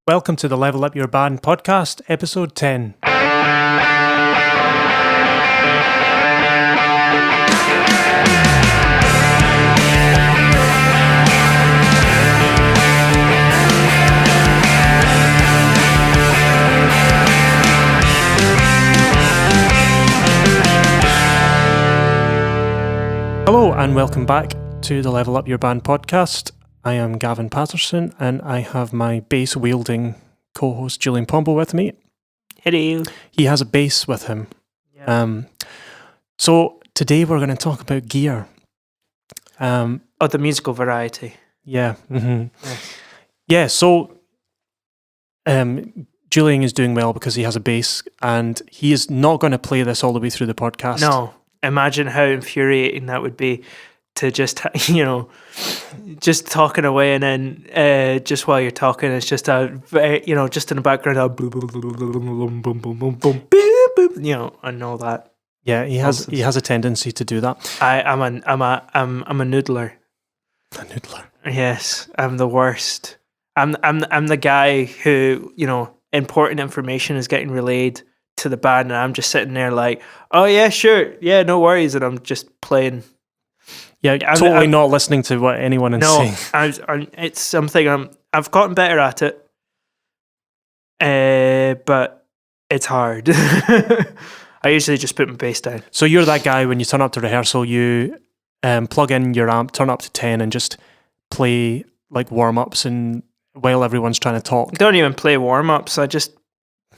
Welcome to the Level Up Your Band podcast, episode 10. Hello and welcome back to the Level Up Your Band podcast. I am Gavin Patterson and I have my bass-wielding co-host Julian Pombo with me. Hello. He has a bass with him. Yeah. So today we're going to talk about gear. The musical variety. Yeah. Mm-hmm. Yes. Yeah, so Julian is doing well because he has a bass and he is not going to play this all the way through the podcast. No. Imagine how infuriating that would be to just, just talking away and then just while you're talking, it's just just in the background, boom, boom, boom, boom, boom, boom, boom, boom, and all that. Yeah, he has a tendency to do that. I'm a noodler. A noodler. Yes, I'm the worst. I'm the guy who, important information is getting relayed to the band and I'm just sitting there like, oh yeah, sure, yeah, no worries, and I'm just playing. Yeah, I'm not listening to what anyone is saying. No, it's something I've gotten better at it, but it's hard. I usually just put my bass down. So you're that guy when you turn up to rehearsal, you plug in your amp, turn up to 10 and just play like warm-ups and while everyone's trying to talk. I don't even play warm-ups, I just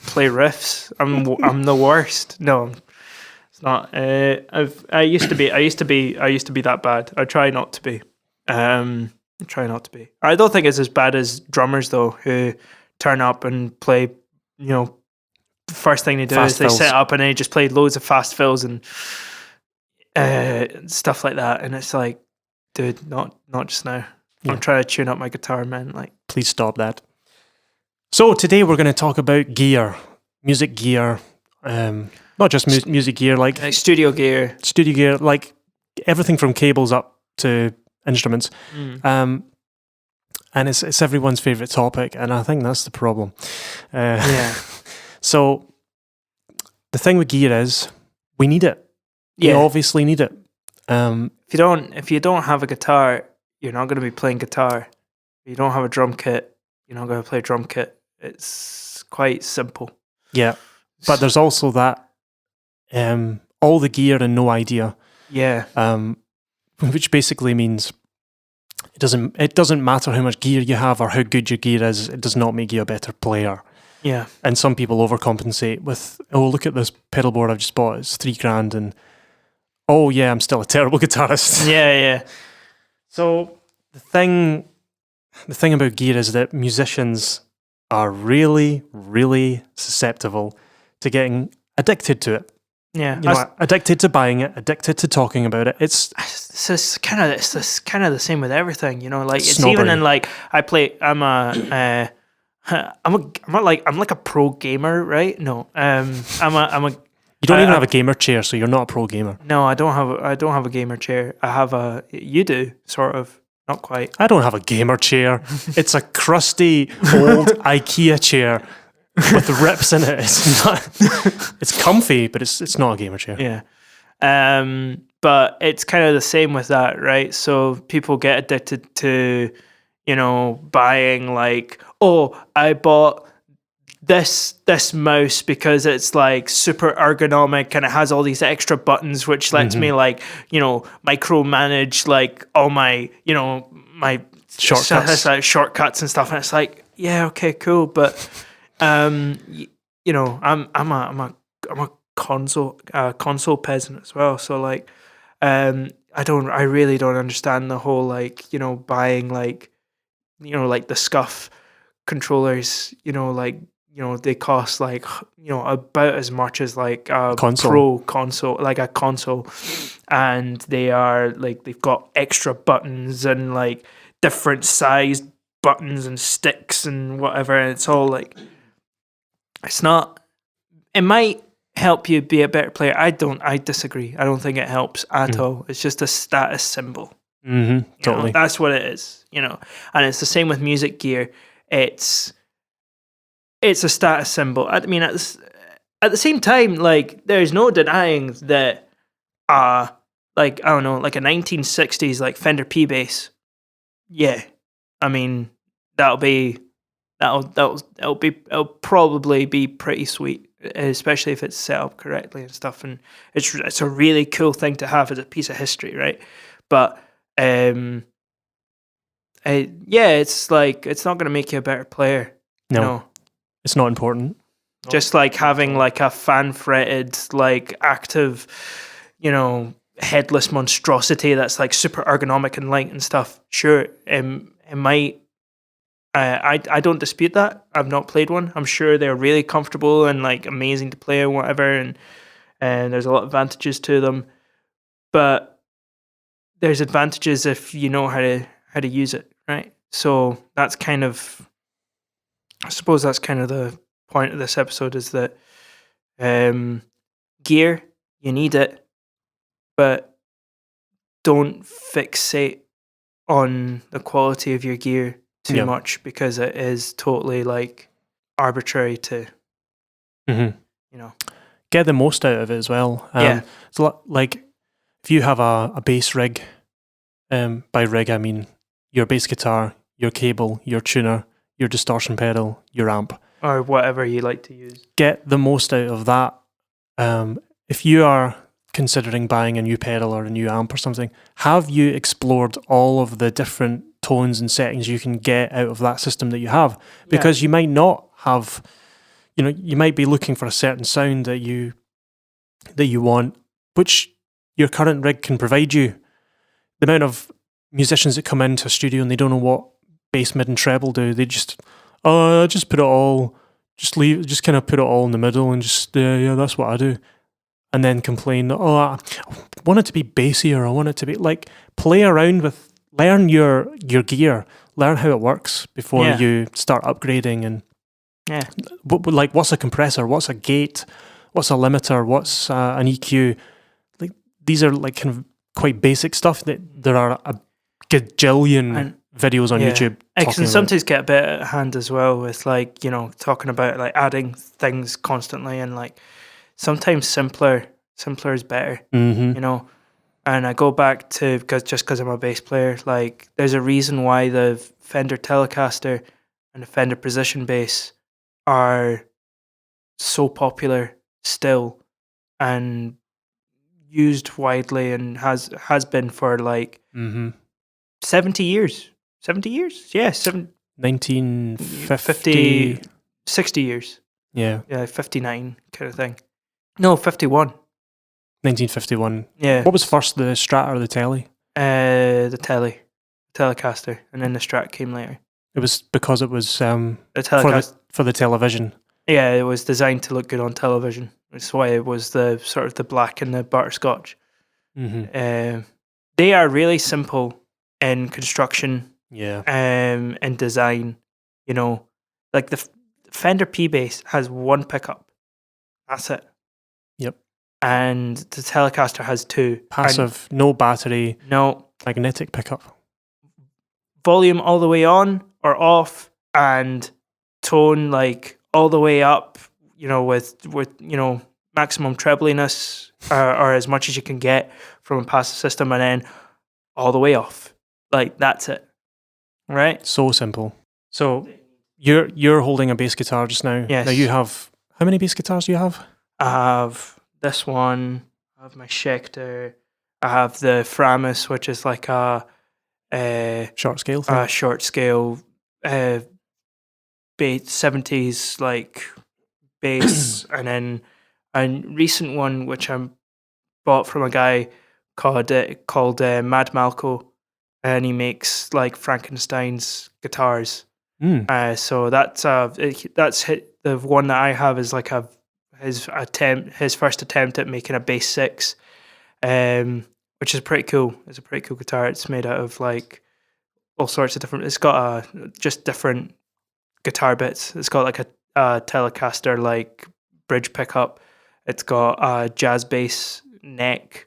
play riffs. I'm the worst. No, it's not. I used to be that bad. I try not to be. I don't think it's as bad as drummers though, who turn up and play. The first thing they do Fast is they fills. set up and they just play loads of fast fills and stuff like that. And it's like, dude, not just now. Yeah. I'm trying to tune up my guitar, man. Like, Please stop that. So today we're going to talk about gear, music gear, not just music gear, like studio gear, like everything from cables up to instruments. And it's everyone's favorite topic, and I think that's the problem. Yeah. So the thing with gear is we need it. Yeah. We obviously need it. If you don't have a guitar, you're not going to be playing guitar. If you don't have a drum kit, you're not going to play drum kit. It's quite simple. Yeah, but there's also that all the gear and no idea. Yeah. Which basically means it doesn't matter how much gear you have or how good your gear is. It does not make you a better player. Yeah. And some people overcompensate with, oh, look at this pedal board I've just bought. It's $3,000, and oh yeah, I'm still a terrible guitarist. Yeah. So the thing about gear is that musicians are really, really susceptible to getting addicted to it. Yeah. Addicted to buying it, addicted to talking about it. It's kind of the same with everything, like it's snobbery. even in like I'm like a pro gamer, right? No. You don't even have a gamer chair, so you're not a pro gamer. No, I don't have a gamer chair. You do, sort of. Not quite. I don't have a gamer chair. It's a crusty old IKEA chair with rips in it. It's not. It's comfy, but it's not a gamer chair. Yeah. But it's kind of the same with that, right? So people get addicted to, buying like, oh, I bought this mouse because it's like super ergonomic and it has all these extra buttons which lets me like micromanage like all my my shortcuts and stuff, and it's like, yeah, okay, cool, but I'm a console peasant as well, so like I really don't understand the whole like buying like like the scuff controllers, they cost like about as much as like a pro console, like a console, and they are like they've got extra buttons and like different sized buttons and sticks and whatever, and it's all like, it's not, it might help you be a better player. I disagree. I don't think it helps at all. It's just a status symbol. Totally. That's what it is, and it's the same with music gear. It's it's a status symbol. I mean, at the same time, like there's no denying that, like I don't know, like a 1960s like Fender P bass. Yeah, I mean it'll probably be pretty sweet, especially if it's set up correctly and stuff. And it's a really cool thing to have as a piece of history, right? But yeah, it's like it's not going to make you a better player. No, it's not important. Just like having like a fan fretted, like active, headless monstrosity that's like super ergonomic and light and stuff. Sure, it might. I don't dispute that. I've not played one. I'm sure they're really comfortable and like amazing to play or whatever, and there's a lot of advantages to them. But there's advantages if you know how to use it, right? So that's kind of, I suppose that's kind of the point of this episode, is that gear, you need it, but don't fixate on the quality of your gear too much, because it is totally like arbitrary to get the most out of it as well. It's a lot like if you have a bass rig, by rig I mean your bass guitar, your cable, your tuner, your distortion pedal, your amp, or whatever you like to use. Get the most out of that. If you are considering buying a new pedal or a new amp or something, have you explored all of the different tones and settings you can get out of that system that you have? Because you might not have, you might be looking for a certain sound that you want, which your current rig can provide you. The amount of musicians that come into a studio and they don't know what bass, mid, and treble do, they just put it all, just kind of put it all in the middle and just that's what I do, and then complain, I want it to be bassier, I want it to be like, play around with, learn your gear, learn how it works before you start upgrading. And like, what's a compressor, what's a gate, what's a limiter, what's an EQ? Like, these are like kind of quite basic stuff that there are a gajillion videos on YouTube. I can sometimes get a bit at hand as well with like, talking about like adding things constantly, and like sometimes simpler is better, And I go back to, because I'm a bass player, like there's a reason why the Fender Telecaster and the Fender Precision bass are so popular still and used widely, and has been for like 70 years. 70 years? Yeah, 1950, 60 years. Yeah. Yeah, 59 kind of thing. No, 51. 1951. Yeah. What was first, the Strat or the Tele? The Telecaster, and then the Strat came later. It was because it was the Telecaster for the television. Yeah, it was designed to look good on television. That's why it was the sort of the black and the butterscotch. They are really simple in construction, and design. Like the Fender P bass has one pickup. That's it. Yep. And the Telecaster has two. Passive, no battery, no magnetic pickup. Volume all the way on or off, and tone like all the way up, with maximum trebliness, or as much as you can get from a passive system, and then all the way off. Like, that's it. Right? So simple. So you're holding a bass guitar just now. Yes. Now you have, how many bass guitars do you have? I have this one, I have my Schecter, I have the Framus, which is like a short scale thing? Short scale 70s like bass, and then a recent one which I bought from a guy called Mad Malco, and he makes like Frankenstein's guitars. So that's the one that I have is like his first attempt at making a bass 6, which is pretty cool. It's a pretty cool guitar. It's made out of like all sorts of different. It's got just different guitar bits. It's got like a Telecaster like bridge pickup. It's got a jazz bass neck.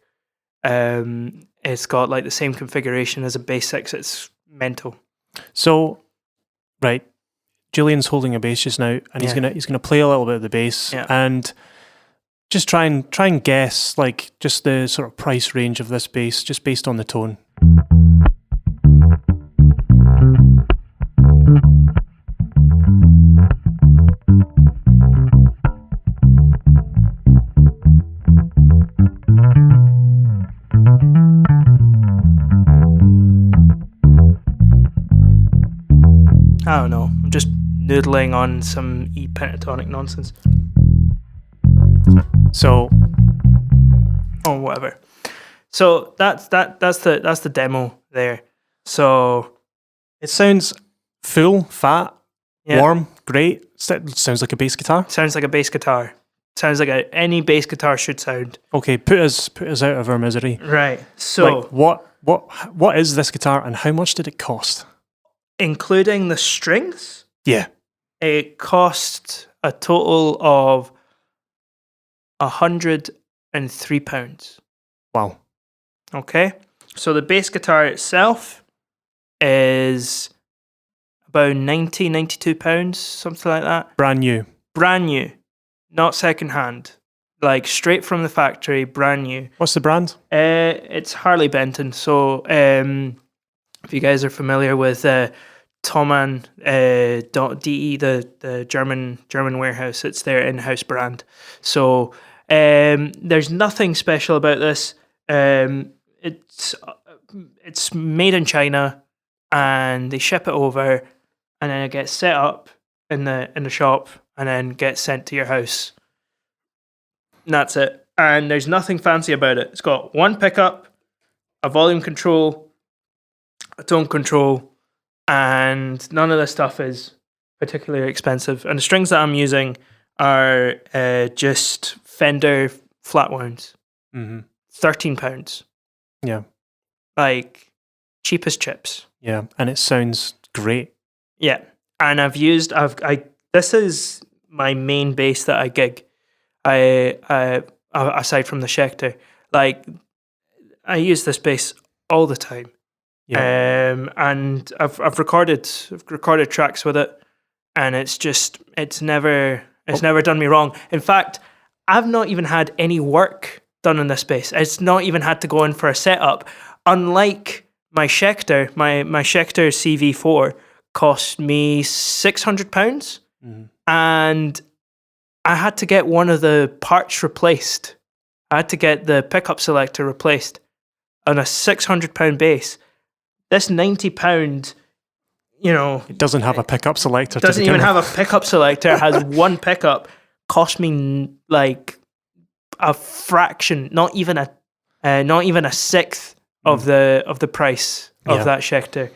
It's got like the same configuration as a bass 6. It's mental. So, right, Julian's holding a bass just now, and he's gonna play a little bit of the bass and just try and guess like just the sort of price range of this bass, just based on the tone. I don't know. I'm just noodling on some E pentatonic nonsense. So, whatever. So that's the demo there. So it sounds full, fat, warm, great. Sounds like a bass guitar. Sounds like a bass guitar. Sounds like any bass guitar should sound. Okay, put us out of our misery. Right. So like, what is this guitar, and how much did it cost? Including the strings? Yeah. It cost a total of £103. Wow. Okay. So the bass guitar itself is about £92, something like that. Brand new. Brand new. Not secondhand. Like straight from the factory, brand new. What's the brand? It's Harley Benton. So if you guys are familiar with Thomann.de, the German warehouse, it's their in-house brand. So there's nothing special about this. It's made in China, and they ship it over, and then it gets set up in the shop, and then gets sent to your house. And that's it. And there's nothing fancy about it. It's got one pickup, a volume control, a tone control, and none of this stuff is particularly expensive. And the strings that I'm using are just Fender flat wounds. Mm-hmm. £13. Yeah. Like, cheap as chips. Yeah, and it sounds great. Yeah. And this is my main bass that I gig. I aside from the Schecter, like, I use this bass all the time. Yeah. And I've recorded tracks with it, and it's never done me wrong. In fact, I've not even had any work done on this bass. It's not even had to go in for a setup. Unlike my Schecter, my Schecter CV4 cost me £600, and I had to get one of the parts replaced. I had to get the pickup selector replaced on a £600 bass. This £90, it doesn't have a pickup selector. Doesn't even have a pickup selector. It has one pickup. Cost me like a fraction, not even a sixth of the price of that Schecter,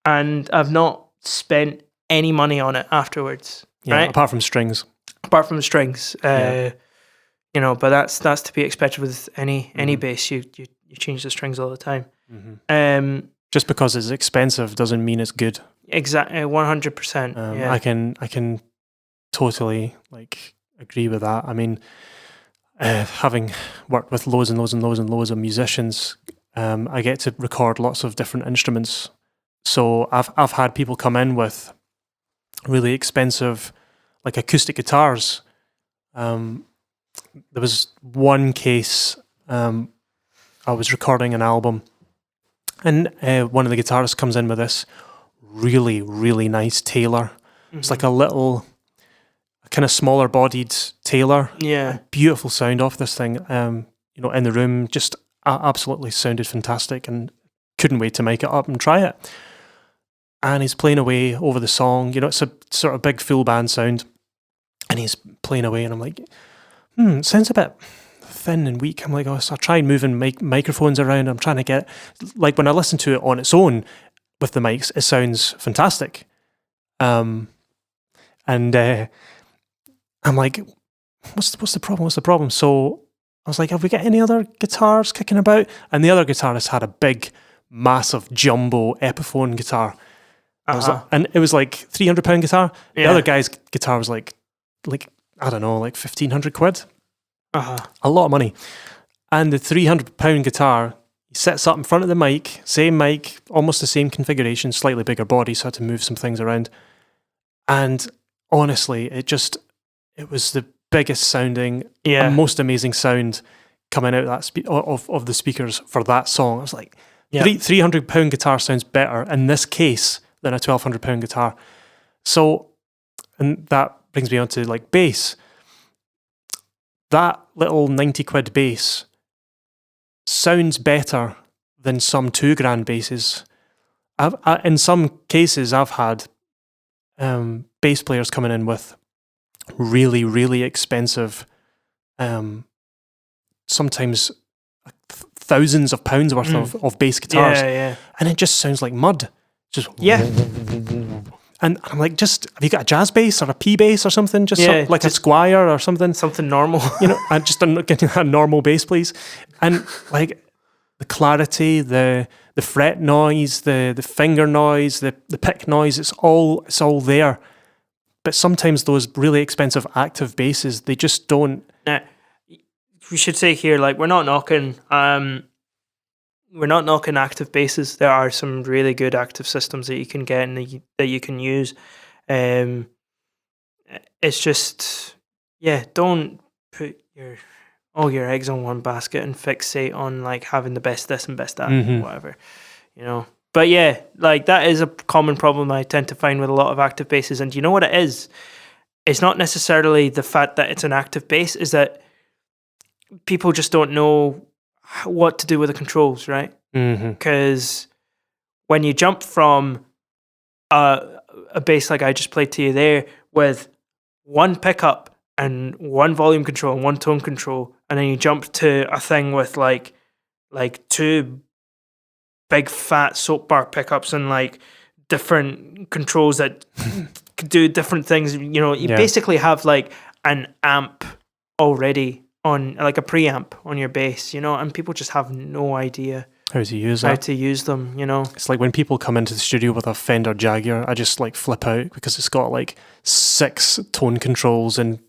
and I've not spent any money on it afterwards. Yeah, right? apart from strings. But that's to be expected with any bass. You change the strings all the time. Mm-hmm. Just because it's expensive doesn't mean it's good. Exactly, 100%. Yeah. I can totally agree with that. I mean, having worked with loads and loads and loads and loads of musicians, I get to record lots of different instruments. So I've had people come in with really expensive, like, acoustic guitars. There was one case, I was recording an album, and one of the guitarists comes in with this really, really nice Taylor. Mm-hmm. It's like a little, kind of smaller bodied Taylor. Yeah. Beautiful sound off this thing. In the room, just absolutely sounded fantastic, and couldn't wait to mic it up and try it. And he's playing away over the song. It's a sort of big full band sound, and he's playing away, and I'm like, it sounds a bit thin and weak. I'm like, so I tried moving microphones around. I'm trying to get, like, when I listen to it on its own with the mics, it sounds fantastic. And I'm like, what's the problem? What's the problem? So I was like, have we got any other guitars kicking about? And the other guitarist had a big, massive, jumbo Epiphone guitar. And it was like £300 guitar. The other guy's guitar was like I don't know, like £1,500. A lot of money. And the £300 guitar, he sets up in front of the mic, same mic, almost the same configuration, slightly bigger body, so I had to move some things around. And honestly, it was the biggest sounding, and most amazing sound coming out of the speakers for that song. I was like, £300 guitar sounds better in this case than a £1,200 guitar. So, and that brings me on to like bass. That little 90 quid bass sounds better than some £2,000 basses. In some cases, I've had bass players coming in with really, really expensive, sometimes thousands of pounds worth of bass guitars, and it just sounds like mud. Just and I'm like, just have you got a jazz bass or a P bass or something? Just like a Squire or something normal. I'm just getting a normal bass, please. And like the clarity, the fret noise, the finger noise, the pick noise, it's all there. But sometimes those really expensive active basses, they just don't. We should say here, like, we're not knocking active basses. There are some really good active systems that you can get and that you can use. It's just, don't put all your eggs on one basket and fixate on like having the best this and best that, whatever, But like that is a common problem I tend to find with a lot of active basses. And you know what it is? It's not necessarily the fact that it's an active bass, is that people just don't know what to do with the controls, right? Because when you jump from a bass like I just played to you there with one pickup and one volume control and one tone control, and then you jump to a thing with like two big fat soap bar pickups and like different controls that do different things, you basically have like an amp already on, like a preamp on your bass, and people just have no idea how to use them, It's like when people come into the studio with a Fender Jaguar, I just like flip out because it's got like 6 tone controls and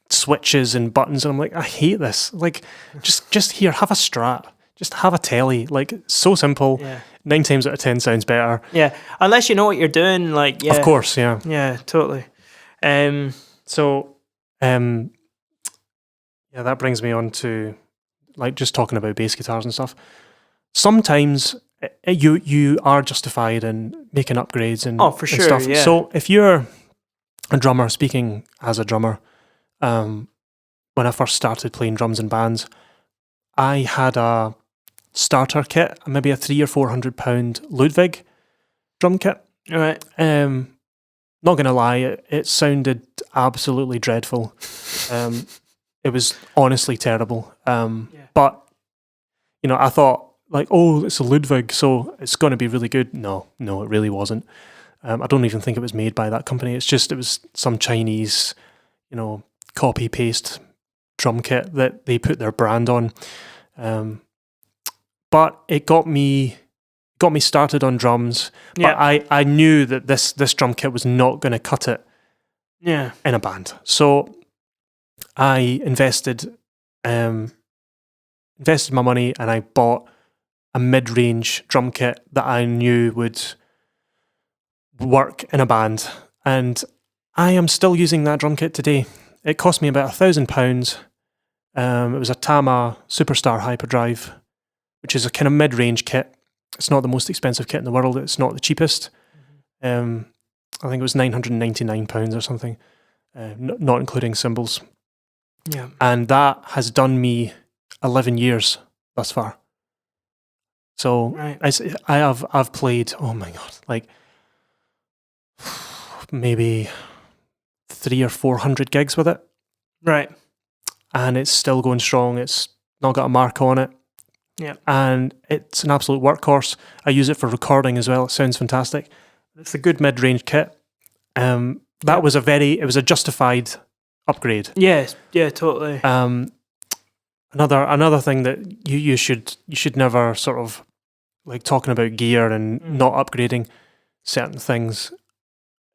switches and buttons, and I'm like, I hate this. Like, just here, have a Strat. Just have a telly. Like, so simple. 9 times out of 10 sounds better. Yeah, unless you know what you're doing. Like, of course, yeah. Yeah, totally. That brings me on to like just talking about bass guitars and stuff. Sometimes you are justified in making upgrades and for sure, and stuff. Yeah. So if you're a drummer, speaking as a drummer, when I first started playing drums in bands, I had a starter kit, maybe a £300 or £400 Ludwig drum kit. All right. Not gonna lie, it sounded absolutely dreadful. It was honestly terrible. But I thought like, oh, it's a Ludwig, so it's going to be really good. No, it really wasn't. I don't even think it was made by that company. It was some Chinese, copy paste drum kit that they put their brand on. But it got me started on drums. Yeah. But I knew that this drum kit was not going to cut it. Yeah. In a band. So I invested my money and I bought a mid-range drum kit that I knew would work in a band. And I am still using that drum kit today. It cost me about £1,000. It was a Tama Superstar Hyperdrive, which is a kind of mid-range kit. It's not the most expensive kit in the world. It's not the cheapest. I think it was £999 or something, not including cymbals. Yeah. And that has done me 11 years thus far. So right. I've played, oh my God, like maybe 300 or 400 gigs with it. Right. And it's still going strong. It's not got a mark on it. Yeah. And it's an absolute workhorse. I use it for recording as well. It sounds fantastic. It's a good mid-range kit. It was a justified upgrade. Yes, yeah, totally. Another thing that you should never sort of like talking about gear and not upgrading certain things.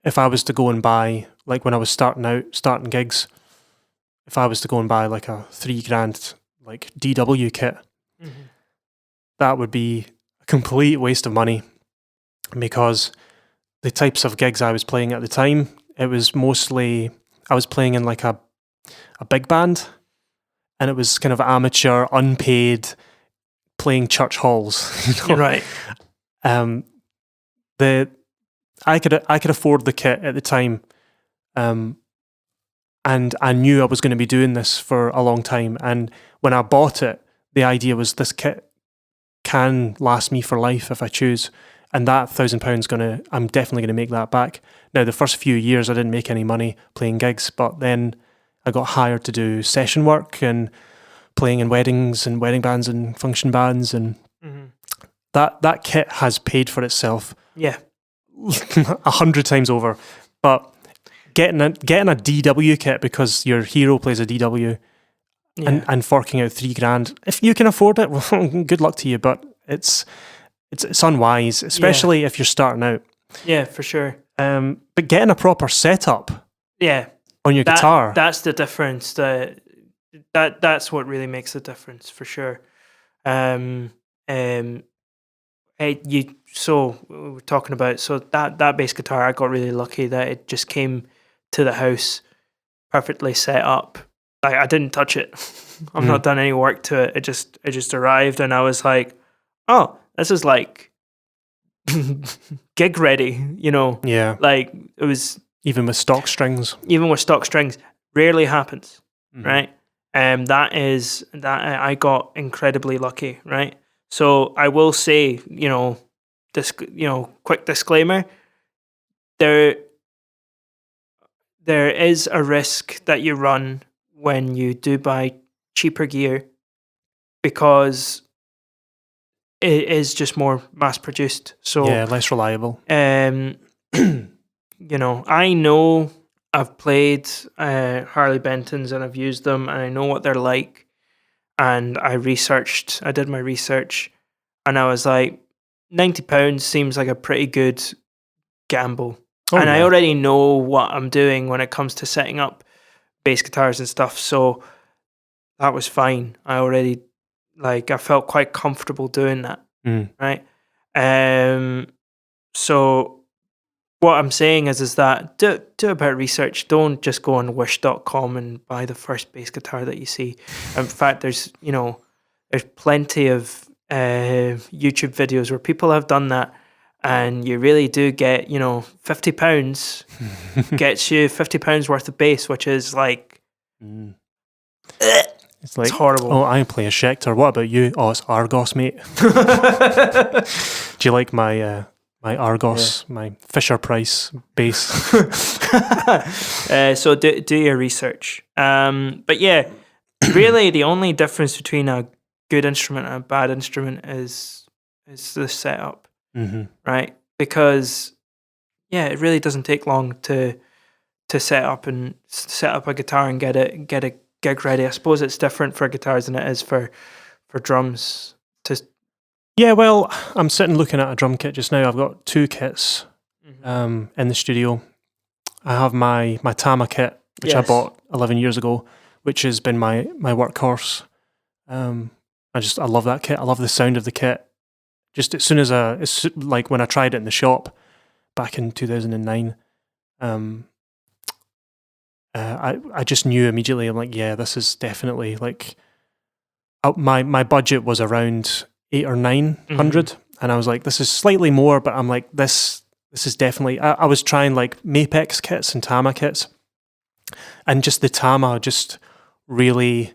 If I was to go and buy, like when I was starting gigs, if I was to go and buy like a $3,000 like DW kit, that would be a complete waste of money because the types of gigs I was playing at the time, it was mostly, I was playing in like a big band, and it was kind of amateur, unpaid, playing church halls. Right. I could afford the kit at the time, and I knew I was going to be doing this for a long time. And when I bought it, the idea was this kit can last me for life if I choose. And that £1,000 I'm definitely gonna make that back. Now, the first few years I didn't make any money playing gigs, but then I got hired to do session work and playing in weddings and wedding bands and function bands, and that kit has paid for itself. Yeah. 100 times over. But getting a DW kit because your hero plays a DW and forking out $3,000, if you can afford it, well, good luck to you. But it's unwise, especially if you're starting out. Yeah, for sure. But getting a proper setup. Yeah. On your guitar. That's the difference. That's what really makes the difference, for sure. So we were talking about, so that bass guitar, I got really lucky that it just came to the house perfectly set up. I didn't touch it. I've not done any work to it. It just arrived, and I was like, oh, this is like gig ready, Yeah. Like, it was, even with stock strings. rarely happens, right? That I got incredibly lucky, right? So I will say, quick disclaimer, there is a risk that you run when you do buy cheaper gear, because it is just more mass produced. So yeah, less reliable. I know I've played Harley Bentons and I've used them, and I know what they're like. And I did my research, and I was like, £90 seems like a pretty good gamble. I already know what I'm doing when it comes to setting up bass guitars and stuff. So that was fine. I felt quite comfortable doing that. Right. So what I'm saying is that do a bit of research. Don't just go on wish.com and buy the first bass guitar that you see. In fact, there's plenty of YouTube videos where people have done that, and you really do get, £50 gets you £50 worth of bass, which is like it's like, it's horrible. Oh, I play a Schecter. What about you? Oh, it's Argos, mate. Do you like my Argos, my Fisher Price bass? So do your research. But yeah, really the only difference between a good instrument and a bad instrument is the setup, right? Because it really doesn't take long to set up a guitar and get it gig ready. I suppose it's different for guitars than it is for drums. Yeah, well, I'm sitting looking at a drum kit just now. I've got two kits in the studio. I have my Tama kit, which I bought 11 years ago, which has been my workhorse. I love that kit. I love the sound of the kit. Just as soon as it's like when I tried it in the shop back in 2009, I just knew immediately. I'm like, yeah, this is definitely like my budget was around 800 or 900, and I was like, this is slightly more, but I'm like, this is definitely. I was trying like Mapex kits and Tama kits, and just the Tama, just the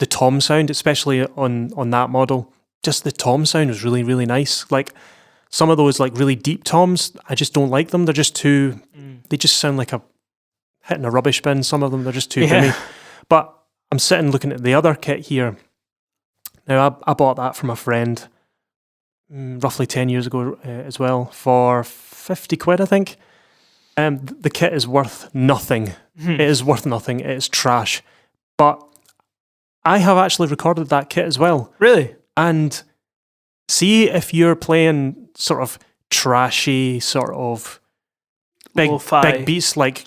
tom sound, especially on that model, just the tom sound was really, really nice. Like some of those like really deep toms, I just don't like them. They're just too. They just sound like hitting a rubbish bin. Some of them, they're just too bimmy. But I'm sitting looking at the other kit here. Now, I bought that from a friend roughly 10 years ago as well for £50, I think. The kit is worth nothing. It is worth nothing. It is trash. But I have actually recorded that kit as well. Really? And see if you're playing sort of trashy, sort of big beats like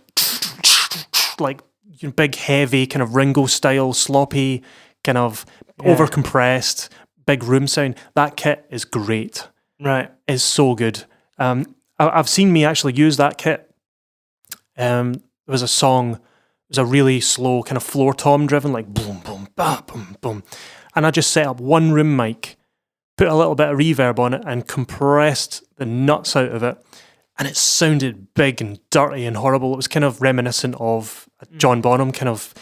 big, heavy, kind of Ringo style, sloppy, kind of overcompressed, big room sound. That kit is great. Right. It's so good. I've seen me actually use that kit there was a song, it was a really slow kind of floor tom driven, like boom, boom, ba, boom, boom. And I just set up one room mic, put a little bit of reverb on it and compressed the nuts out of it. And it sounded big and dirty and horrible. It was kind of reminiscent of John Bonham, kind of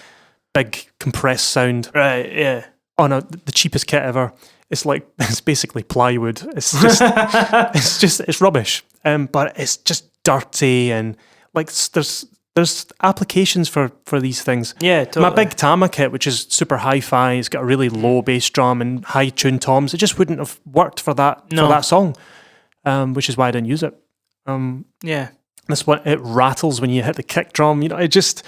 big compressed sound. Right, yeah. On the cheapest kit ever. It's basically plywood. It's just it's rubbish. But it's just dirty and like there's applications for these things. Yeah, totally. My big Tama kit, which is super hi-fi, it's got a really low bass drum and high tuned toms. It just wouldn't have worked for that song, which is why I didn't use it. Yeah, this one, it rattles when you hit the kick drum. You know, it's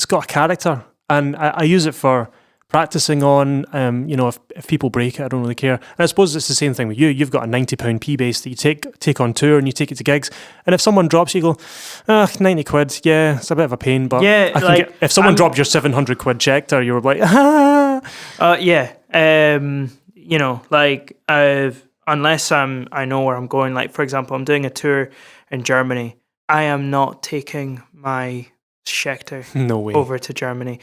got a character, and I use it for practicing on. You know, if people break it, I don't really care. And I suppose it's the same thing with you. You've got a £90 P bass that you take on tour and you take it to gigs. And if someone drops you, go, 90 quid. Yeah, it's a bit of a pain, but yeah, if someone dropped your 700 quid Schecter, you were like, yeah. You know, like unless I know where I'm going. Like, for example, I'm doing a tour in Germany. I am not taking my Schecter over to Germany.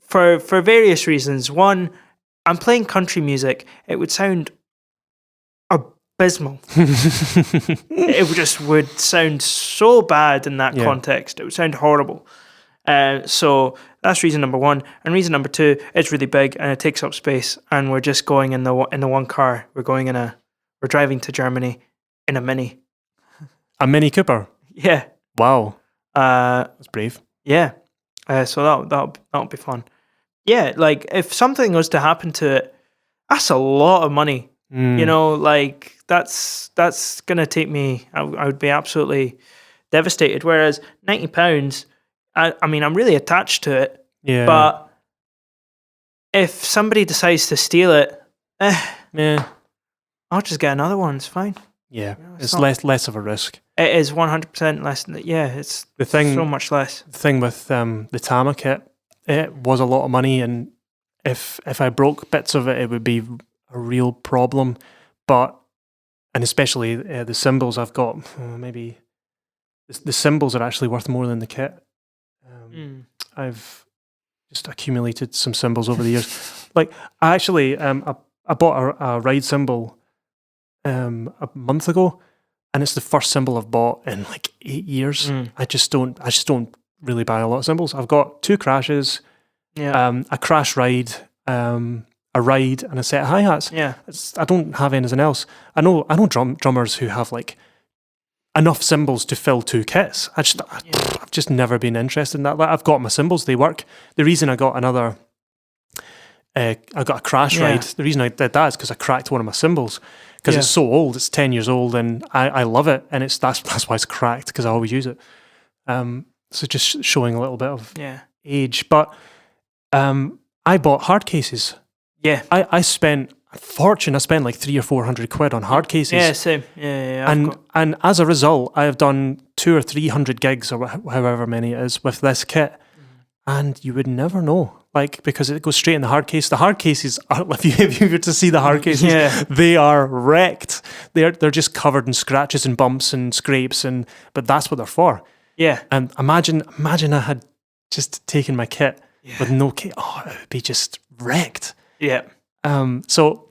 For various reasons. One, I'm playing country music. It would sound abysmal. It just would sound so bad in that context. It would sound horrible. So that's reason number one. And reason number two, it's really big and it takes up space. And we're just going in the one car. We're driving to Germany in a Mini. A Mini Cooper? Yeah. Wow. That's brave. Yeah. So that'll be fun. Yeah, like if something was to happen to it, that's a lot of money. You know, like that's gonna take me. I would be absolutely devastated. Whereas £90, I mean, I'm really attached to it. Yeah. But if somebody decides to steal it, I'll just get another one. It's fine. Yeah, you know, it's less of a risk. It is 100% less. It's so much less. The thing with the Tama kit, it was a lot of money, and if I broke bits of it, it would be a real problem. And especially the cymbals I've got, maybe the cymbals are actually worth more than the kit. I've just accumulated some cymbals over the years. Like I actually, I bought a ride cymbal a month ago, and it's the first cymbal I've bought in like 8 years. I just don't really buy a lot of cymbals. I've got 2 crashes, a crash ride, a ride, and a set of hi-hats. Yeah, I don't have anything else. I know drummers who have like enough cymbals to fill 2 kits. I've just never been interested in that. Like, I've got my cymbals; they work. The reason I got I got a crash ride. The reason I did that is because I cracked one of my cymbals because it's so old. It's 10 years old, and I love it, and that's why it's cracked, because I always use it. So just showing a little bit of age. But I bought hard cases. Yeah, I spent a fortune. I spent like 300 or 400 quid on hard cases. Yeah, same. Yeah. And as a result, I have done 200 or 300 gigs or however many it is with this kit, and you would never know. Like, because it goes straight in the hard case. The hard cases are, if you were to see the hard cases, they are wrecked. They're just covered in scratches and bumps and scrapes, but that's what they're for. Yeah. And imagine I had just taken my kit with no kit. Oh, it would be just wrecked. Yeah. So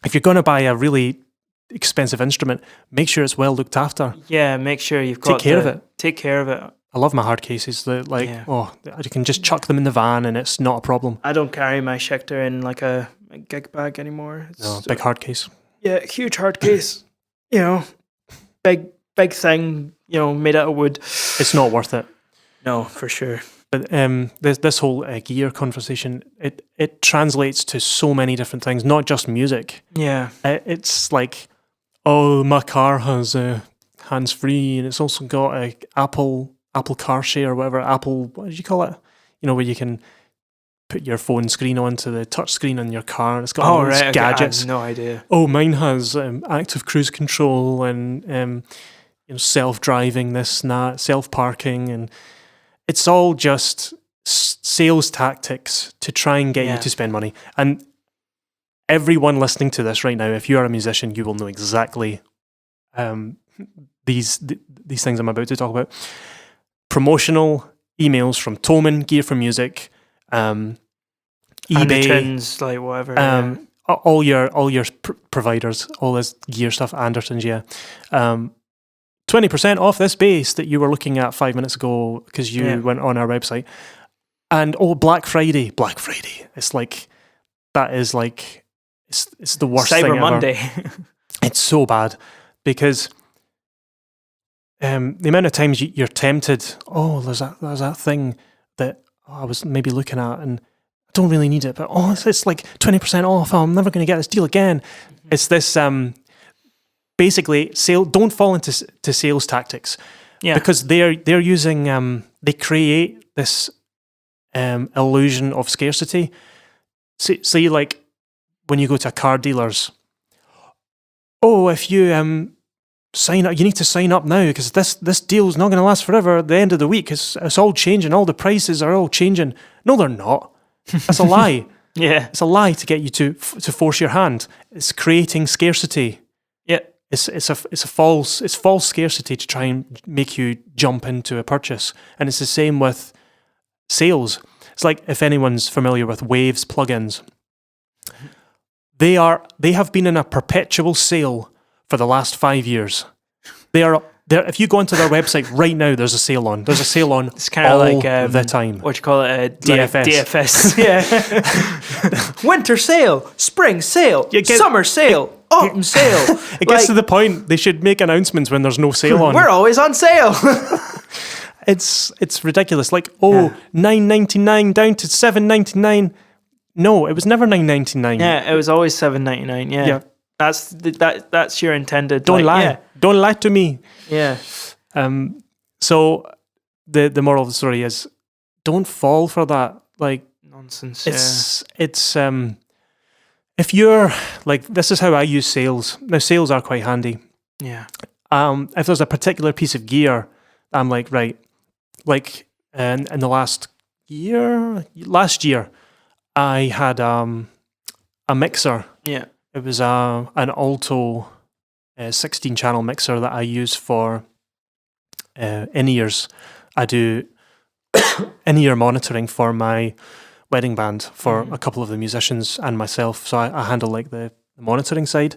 if you're going to buy a really expensive instrument, make sure it's well looked after. Yeah, make sure you've got take care of it. Take care of it. I love my hard cases. You can just chuck them in the van and it's not a problem. I don't carry my Schecter in like a gig bag anymore. It's big hard case. Yeah, huge hard case. You know, big thing. You know, made out of wood. It's not worth it. No, for sure. But this whole gear conversation, it translates to so many different things, not just music. Yeah, it's like, oh, my car has hands free, and it's also got a Apple CarShare or whatever. Apple, what did you call it? You know, where you can put your phone screen onto the touch screen on your car, and it's got all these gadgets. I have no idea. Oh, mine has active cruise control and self-driving, this and that, self-parking, and it's all just sales tactics to try and get you to spend money. And everyone listening to this right now, if you are a musician, you will know exactly these things I'm about to talk about. Promotional emails from Thomann, Gear for Music, eBay, Andertons, like whatever. all your providers, all this gear stuff, Andertons, yeah. 20% off this bass that you were looking at 5 minutes ago because you went on our website. And Black Friday. It's like, that is like, it's the worst thing ever. Cyber Monday. It's so bad because the amount of times you're tempted, there's that thing that I was maybe looking at and I don't really need it, but it's like 20% off. I'm never going to get this deal again. Mm-hmm. It's this basically don't fall into sales tactics, because they're using they create this illusion of scarcity. See, like when you go to a car dealer's, if you sign up, you need to sign up now because this deal's not going to last forever. At the end of the week, it's all changing. All the prices are all changing. No, they're not. That's a lie. Yeah, it's a lie to get you to force your hand. It's creating scarcity. Yeah, it's false scarcity to try and make you jump into a purchase. And it's the same with sales. It's like, if anyone's familiar with Waves plugins, they have been in a perpetual sale for the last 5 years. They're if you go onto their website right now, there's a sale on. There's a sale on. It's kind of like the time. What you call it? DFS. Yeah. Winter sale, spring sale, summer sale, autumn sale. It gets to the point they should make announcements when there's no sale on. We're always on sale. It's ridiculous. Like, $9.99 down to $7.99. No, it was never $9.99. Yeah, it was always $7.99. Yeah. That's your intended. Don't lie. Yeah. Don't lie to me. Yeah. So the moral of the story is, don't fall for that like nonsense. It's if you're like, this is how I use sales. Now, sales are quite handy. Yeah. If there's a particular piece of gear, I'm like, right, like in the last year, I had a mixer. Yeah. It was an Alto 16-channel mixer that I use for in-ears. I do in-ear monitoring for my wedding band for a couple of the musicians and myself. So I handle like the monitoring side,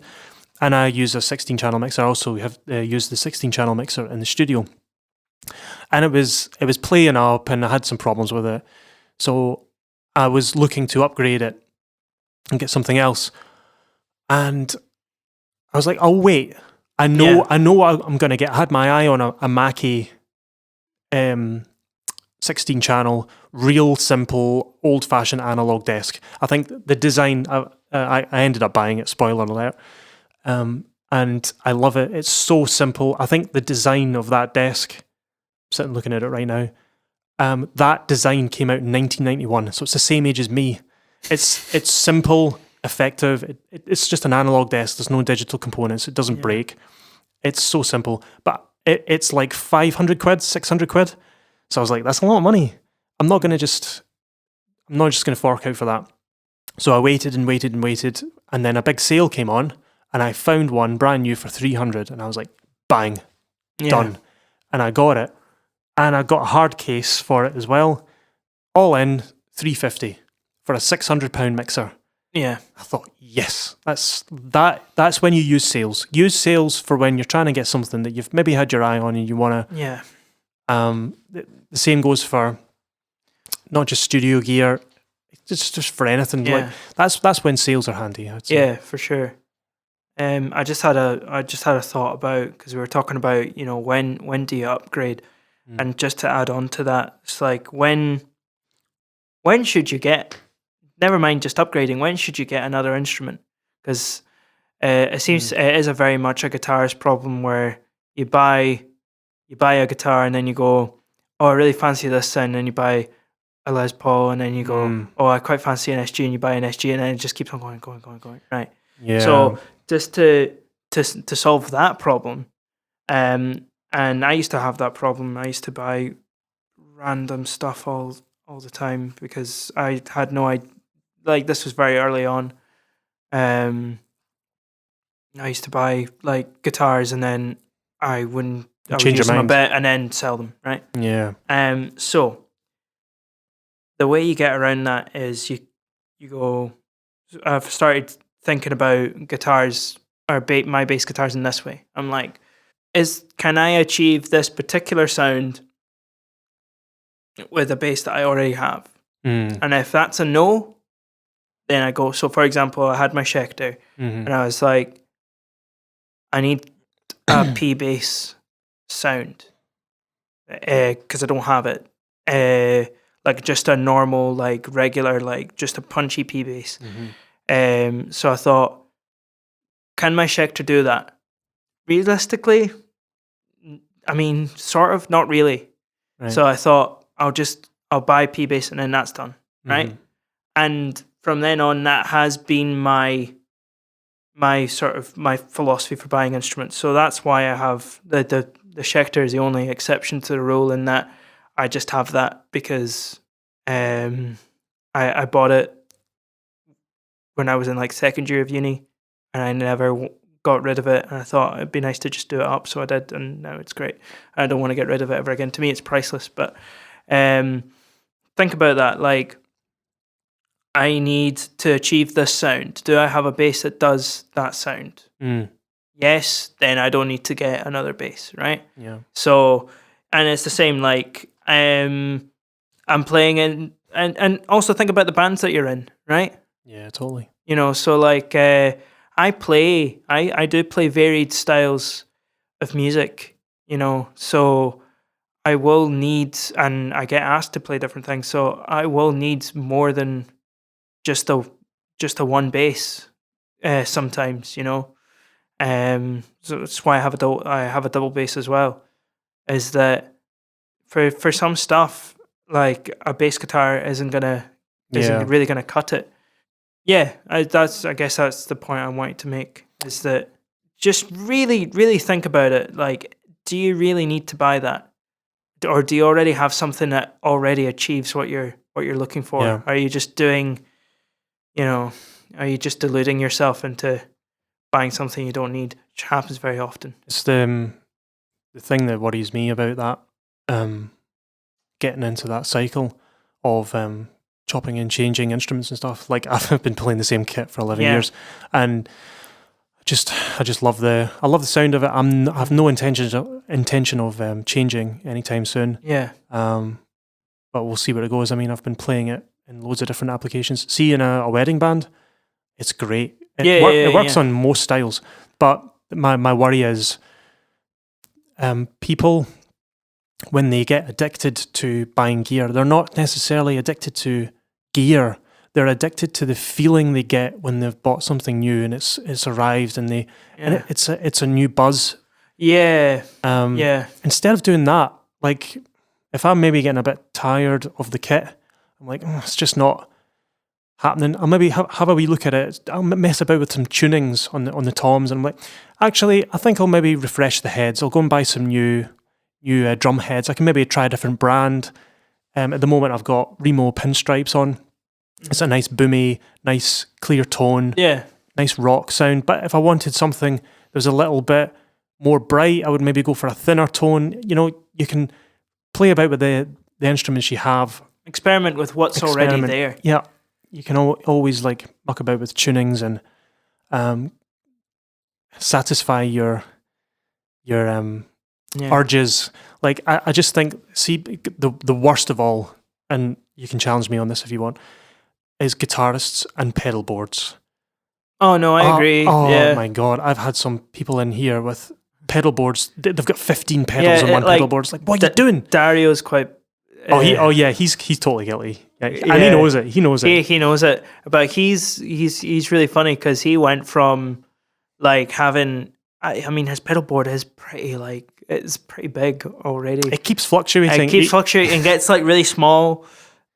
and I use a 16-channel mixer. I also have used the 16-channel mixer in the studio, and it was playing up, and I had some problems with it. So I was looking to upgrade it and get something else. And I was like, I'll wait. I know what I'm going to get. I had my eye on a Mackie 16-channel, real simple, old-fashioned analog desk. I think the design, I ended up buying it, spoiler alert, and I love it. It's so simple. I think the design of that desk, I'm sitting looking at it right now, that design came out in 1991, so it's the same age as me. It's simple, effective. It's just an analog desk. There's no digital components. It doesn't break. It's so simple, but it's like 500 quid, 600 quid. So I was like, that's a lot of money. I'm not just going to fork out for that. So I waited and waited and waited, and then a big sale came on, and I found one brand new for 300, and I was like, bang, done. And I got it, and I got a hard case for it as well. All in, $350 for a £600 mixer. Yeah. I thought, yes, that's when you use sales. Use sales for when you're trying to get something that you've maybe had your eye on and you want to. Yeah. The same goes for not just studio gear, just for anything. Yeah. Like that's when sales are handy, I'd say. Yeah, for sure. I just had a thought about, because we were talking about, when do you upgrade, and just to add on to that, it's like when should you get? Never mind just upgrading. When should you get another instrument? Because it seems it is a very much a guitarist problem where you buy a guitar and then you go, oh, I really fancy this sound, and then you buy a Les Paul, and then you go, oh, I quite fancy an SG, and you buy an SG, and then it just keeps on going. Right. Yeah. So just to solve that problem, and I used to have that problem. I used to buy random stuff all the time because I had no idea. Like, this was very early on. I used to buy like guitars, and then I would Change your use them a mind. bit and then sell them, right? Yeah. So the way you get around that is you go. I've started thinking about guitars or my bass guitars in this way. I'm like, can I achieve this particular sound with a bass that I already have? And if that's a no, then I go. So for example, I had my Schecter, and I was like, I need a P bass sound because I don't have it. Like just a normal, like regular, like just a punchy P bass. So I thought, can my Schecter do that? Realistically, I mean, sort of, not really. Right. So I thought I'll buy P bass and then that's done, right? And from then on, that has been my sort of my philosophy for buying instruments. So that's why I have the Schecter is the only exception to the rule in that I just have that because I bought it when I was in like second year of uni and I never got rid of it, and I thought it'd be nice to just do it up, so I did, and now it's great. I don't want to get rid of it ever again. To me, it's priceless. But think about that. Like, I need to achieve this sound. Do I have a bass that does that sound? Yes, then I don't need to get another bass, right? Yeah. So, and it's the same. Like, I'm playing in, and also think about the bands that you're in, right? Yeah, totally. You know, so like I do play varied styles of music, you know, so I will need, and I get asked to play different things, so I will need more than just a one bass sometimes, you know. So that's why I have a double bass as well. Is that for some stuff, like a bass guitar isn't really gonna cut it. Yeah, I guess that's the point I wanted to make, is that just really, really think about it. Like, do you really need to buy that? Or do you already have something that already achieves what you're looking for? Yeah. Are you just deluding yourself into buying something you don't need, which happens very often? It's the thing that worries me about that, getting into that cycle of chopping and changing instruments and stuff. Like, I've been playing the same kit for 11 years, and I just love the sound of it. I have no intention of changing anytime soon. Yeah. But we'll see where it goes. I mean, I've been playing it in loads of different applications. See, in a wedding band, it's great. It works on most styles. But my worry is people, when they get addicted to buying gear, they're not necessarily addicted to gear. They're addicted to the feeling they get when they've bought something new and it's arrived and it's a new buzz. Yeah. Instead of doing that, like, if I'm maybe getting a bit tired of the kit, I'm like, it's just not happening. I'll maybe have a wee look at it. I'll mess about with some tunings on the toms, and I'm like, actually, I think I'll maybe refresh the heads. I'll go and buy some new drum heads. I can maybe try a different brand. At the moment, I've got Remo pinstripes on. It's a nice boomy, nice clear tone, nice rock sound. But if I wanted something that was a little bit more bright, I would maybe go for a thinner tone. You know, you can play about with the instruments you have. Experiment with what's already there. Yeah, you can always like muck about with tunings and satisfy your urges. Like, I just think, see, the worst of all, and you can challenge me on this if you want, is guitarists and pedal boards. Oh no, I agree. Oh my God, I've had some people in here with pedal boards. They've got 15 pedals on one pedal board. It's like, what are you doing? Dario's quite. He's totally guilty. Yeah, and he knows it. He knows it. He knows it. But he's really funny because he went from like having. I mean, his pedal board is it's pretty big already. It keeps fluctuating. And gets like really small,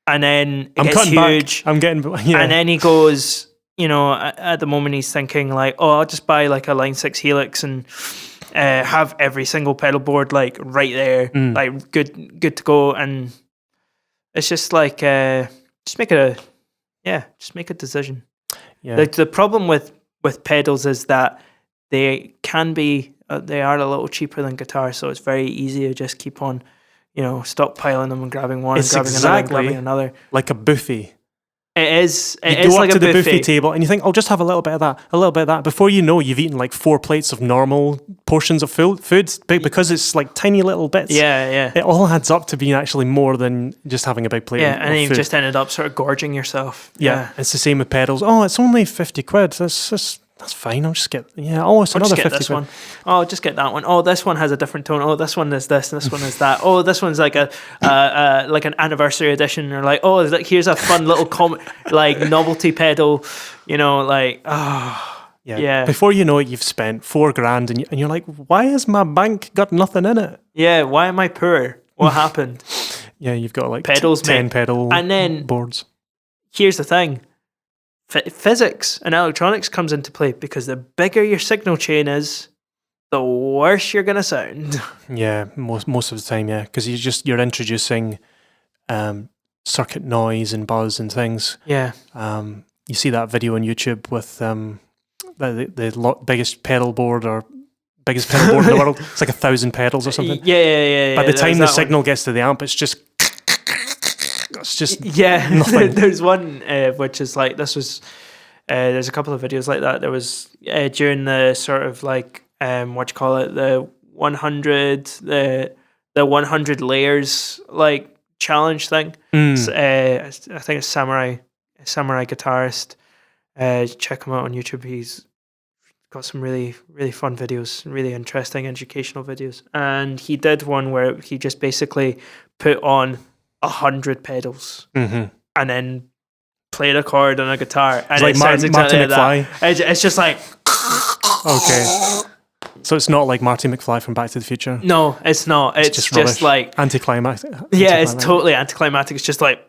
and then it gets huge. I'm getting, and then he goes. You know, at the moment he's thinking like, oh, I'll just buy like a Line 6 Helix and have every single pedal board like right there, like good to go. And it's just like, just make a decision. Yeah. Like, the problem with pedals is that they can be they are a little cheaper than guitars, so it's very easy to just keep on, stockpiling them and grabbing one, It's and grabbing another, and exactly grabbing another. like a buffet. It is. You It go is up like to a the buffet buffet. table and you think, I'll just have a little bit of that, a little bit of that. Before you know, you've eaten like 4 plates of normal portions of food because it's like tiny little bits. Yeah. It all adds up to being actually more than just having a big plate Yeah, of and then you've food. just ended up sort of gorging yourself. Yeah, it's the same with pedals. Oh, it's only 50 quid. That's fine. I'll just get, it's I'll another just get 50 this quid. one. Oh, I'll just get that one. Oh, this one has a different tone. Oh, this one is this, and this one is that. Oh, this one's like like an anniversary edition, or like, oh, here's a fun little like novelty pedal. Yeah. Before you know it, you've spent $4,000 and you're like, why has my bank got nothing in it? Yeah, why am I poor? What happened? Yeah, you've got like Pedals, 10 mate. pedal And then boards. here's the thing. Physics and electronics comes into play, because the bigger your signal chain is, the worse you're gonna sound. Yeah, most of the time, yeah, because you're introducing circuit noise and buzz and things. Yeah. You see that video on YouTube with the biggest pedal board in the world. It's like 1,000 pedals or something. Yeah. By the time the signal gets to the amp, it's just nothing. There's one which is like, this was there's a couple of videos like that. There was during the sort of like the 100 the 100 layers like challenge thing. I think it's samurai guitarist. Check him out on YouTube. He's got some really, really fun videos, really interesting educational videos. And he did one where he just basically put on 100 pedals and then played a chord on a guitar, and like it sounds exactly like that. It's just like, okay. So it's not like Marty McFly from Back to the Future. no, it's not. It's just rubbish. like Anticlimactic. yeah, it's totally anticlimactic. It's just like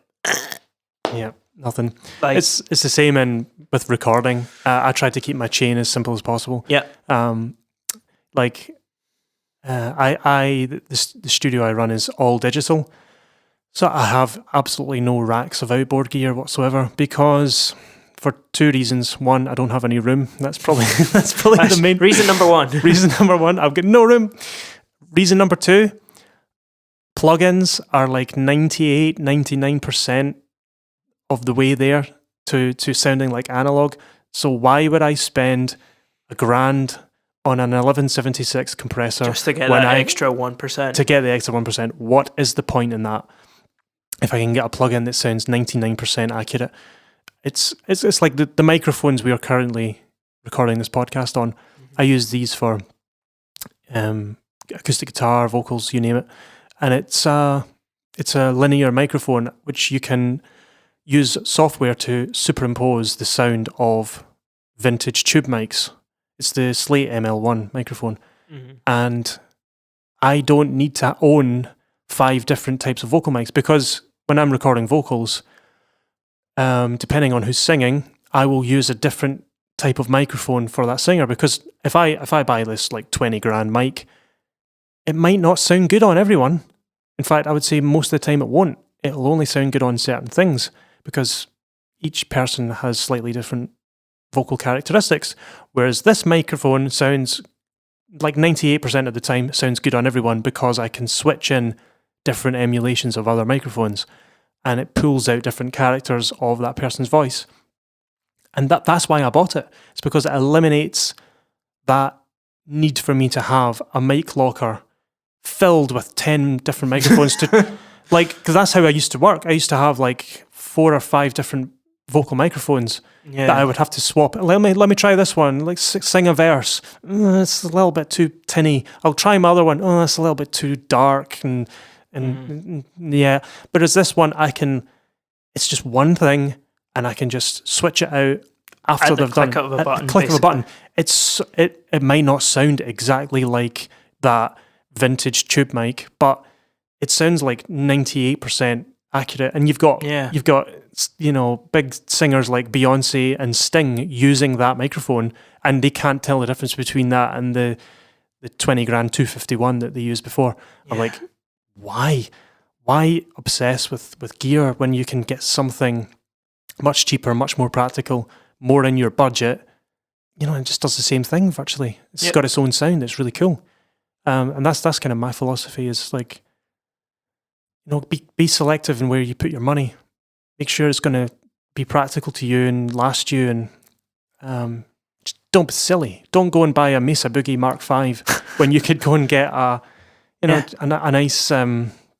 Yeah, nothing. Like, it's the same with recording. I try to keep my chain as simple as possible. yeah, The studio I run is all digital, so I have absolutely no racks of outboard gear whatsoever, because for 2 reasons. One, I don't have any room. That's probably the main reason number one. Reason number one, I've got no room. Reason number two, plugins are like 98, 99% of the way there to sounding like analog. So why would I spend $1,000 on an 1176 compressor Just to get that extra 1%? To get the extra 1%. What is the point in that? If I can get a plugin that sounds 99% accurate. It's like the microphones we are currently recording this podcast on. I use these for acoustic guitar, vocals, you name it. And it's a linear microphone which you can use software to superimpose the sound of vintage tube mics. It's the Slate ML1 microphone. And I don't need to own 5 different types of vocal mics, because when I'm recording vocals, depending on who's singing, I will use a different type of microphone for that singer, because if I buy this like $20,000 mic, it might not sound good on everyone. In fact, I would say most of the time it won't. It'll only sound good on certain things, because each person has slightly different vocal characteristics, whereas this microphone sounds like 98% of the time sounds good on everyone, because I can switch in different emulations of other microphones and it pulls out different characters of that person's voice. And that's why I bought it. It's because it eliminates that need for me to have a mic locker filled with 10 different microphones to because that's how I used to work. I used to have like 4 or 5 different vocal microphones that I would have to swap. Let me try this one. Like sing a verse. It's a little bit too tinny. I'll try my other one. Oh, it's a little bit too dark and yeah. But as this one, it's just one thing, and I can just switch it out after they've done. Of a button, click of a button. It might not sound exactly like that vintage tube mic, but it sounds like 98% accurate. And you've got big singers like Beyonce and Sting using that microphone, and they can't tell the difference between that and the $20,000 251 that they used before. I'm like, why obsess with gear when you can get something much cheaper, much more practical, more in your budget? it just does the same thing virtually. It's Yep. got its own sound. It's really cool. And that's kind of my philosophy is like, be selective in where you put your money. Make sure it's going to be practical to you and last you, and just don't be silly. Don't go and buy a Mesa Boogie Mark V when you could go and get a nice, I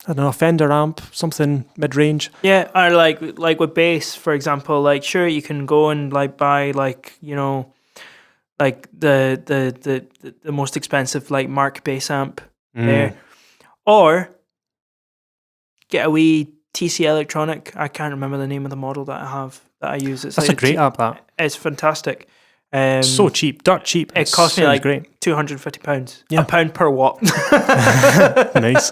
don't know, a Fender amp, something mid-range. Yeah, or like with bass, for example, like sure you can go and like buy like, like the most expensive like Mark bass amp there. Or get a wee TC Electronic. I can't remember the name of the model that I use. It's That's like a great app, that. It's fantastic. So cheap, dirt cheap. It cost me like great. £250. Yeah. £1 per watt. Nice.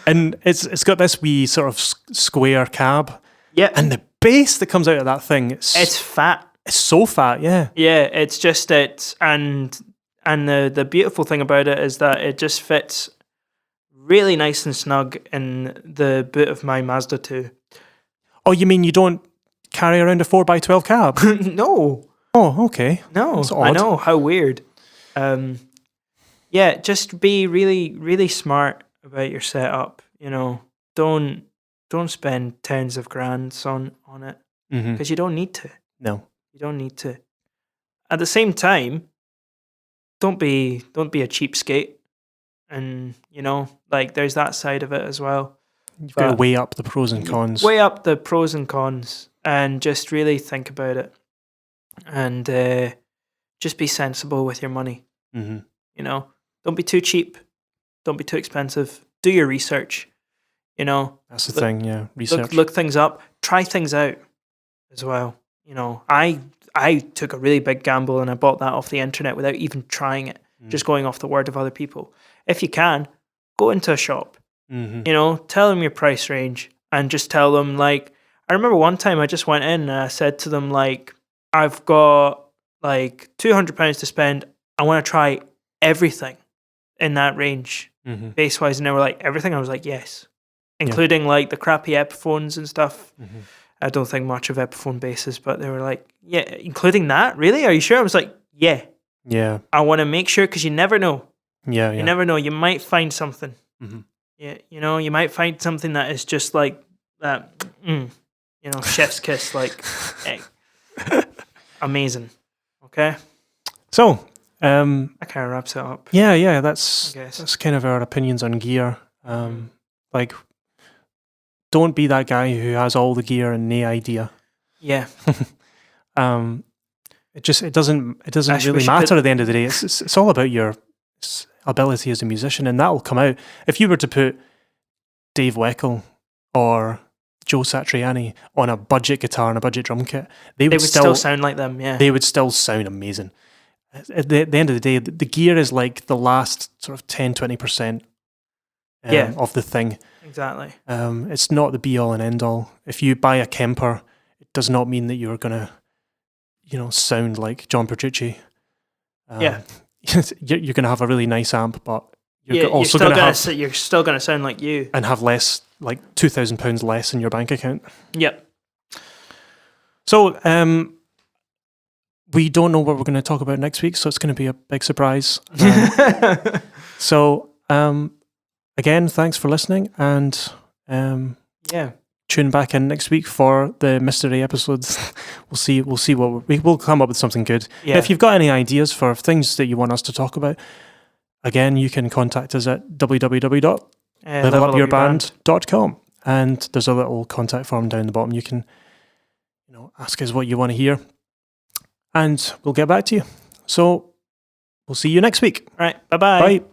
And it's got this wee sort of square cab. Yeah. And the bass that comes out of that thing, it's fat. It's so fat, yeah. Yeah, it's just and the beautiful thing about it is that it just fits really nice and snug in the boot of my Mazda 2. Oh, you mean you don't carry around a 4x12 cab? No. Oh, okay. No. That's odd. I know, how weird. Yeah, just be really, really smart about your setup. Don't spend tens of grands on it because you don't need to. No. You don't need to. At the same time, don't be a cheapskate. And, like there's that side of it as well. You've got to weigh up the pros and cons. Weigh up the pros and cons and just really think about it. And just be sensible with your money. Don't be too cheap. Don't be too expensive. Do your research. That's the thing, yeah. Research. Look things up. Try things out as well. I took a really big gamble and I bought that off the internet without even trying it, just going off the word of other people. If you can, go into a shop, tell them your price range and just tell them, like, I remember one time I just went in and I said to them, like, I've got like £200 to spend. I want to try everything in that range, bass-wise. And they were like, everything? I was like, yes. Including like the crappy Epiphones and stuff. I don't think much of Epiphone basses, but they were like, yeah, including that? Really? Are you sure? I was like, yeah. Yeah. I want to make sure because you never know. Yeah. You never know. You might find something. Yeah, you might find something that is just like that, chef's kiss, like, amazing. Okay? So, that kind of wraps it up. Yeah, that's kind of our opinions on gear. Like, don't be that guy who has all the gear and no idea. Yeah. It doesn't really matter at the end of the day. It's all about your ability as a musician, and that will come out. If you were to put Dave Weckl or Joe Satriani on a budget guitar and a budget drum kit, they would still sound like them. Yeah, they would still sound amazing. At the end of the day, the gear is like the last sort of 10-20% of the thing. Exactly. It's not the be all and end all. If you buy a Kemper, it does not mean that you're gonna, sound like John Petrucci. You're gonna have a really nice amp, but you're still gonna sound like you and have less, like £2,000 less in your bank account. Yep. So we don't know what we're going to talk about next week, so it's going to be a big surprise. So again, thanks for listening, and tune back in next week for the mystery episodes. We'll see what we'll come up with something good. Yeah. If you've got any ideas for things that you want us to talk about, again, you can contact us at www.levelupyourband.com, and there's a little contact form down the bottom. You can ask us what you want to hear, and we'll get back to you. So we'll see you next week. All right. Bye-bye. Bye.